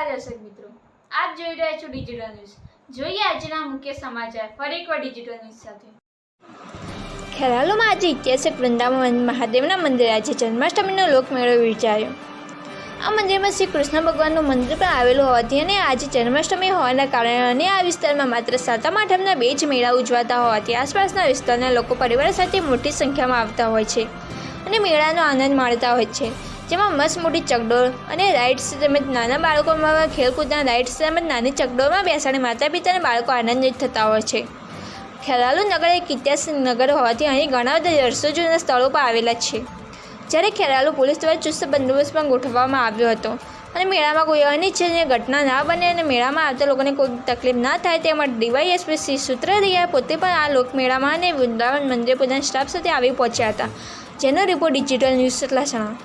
નમસ્કાર દર્શક મિત્રો, આપ જોઈ રહ્યા છો ડિજિટલ ન્યૂઝ। જોઈએ આજના મુખ્ય સમાચાર ફરી એકવાર ડિજિટલ ન્યૂઝ સાથે। ખેરાલુમાં આજે ઐતિહાસિક વૃંદાવન મહાદેવના મંદિરે આજે જન્માષ્ટમીનો લોકમેળો યોજાયો। આ મંદિરમાં શ્રી કૃષ્ણ ભગવાનનું મંદિર પણ આવેલું હોવાથી અને આજે જન્માષ્ટમી હોવાના કારણે અને આ વિસ્તારમાં માત્ર સાતમ આઠમના 2 જ મેળા ઉજવાતા હોવાથી આસપાસના વિસ્તારના લોકો પરિવાર સાથે મોટી સંખ્યામાં આવતા હોય છે અને મેળાનો આનંદ માણતા હોય છે, જેમાં મસ્ત મોટી ચકડોળ અને રાઇડ્સ તેમજ નાના બાળકોમાં ખેલકૂદના રાઇડ્સ તેમજ નાની ચકડોળમાં બેસાડી માતા પિતા અને બાળકો આનંદિત થતા હોય છે। ખેરાલુ નગર એક ઐતિહાસિક નગર હોવાથી અહીં ઘણા બધા વર્ષો જૂના સ્થળો પણ આવેલા છે, જ્યારે ખેરાલુ પોલીસ દ્વારા ચુસ્ત બંદોબસ્ત પણ ગોઠવવામાં આવ્યો હતો અને મેળામાં કોઈ અનિચ્છનીય ઘટના ના બને અને મેળામાં આવતા લોકોને કોઈ તકલીફ ના થાય તે માટે ડીવાયએસપી શ્રી સુત્રદિયા પોતે પણ આ લોકમેળામાં અને વૃંદાવન મંદિર પોતાના સ્ટાફ સાથે આવી પહોંચ્યા હતા, જેનો રિપોર્ટ ડિજિટલ ન્યૂઝ સતલાસણા।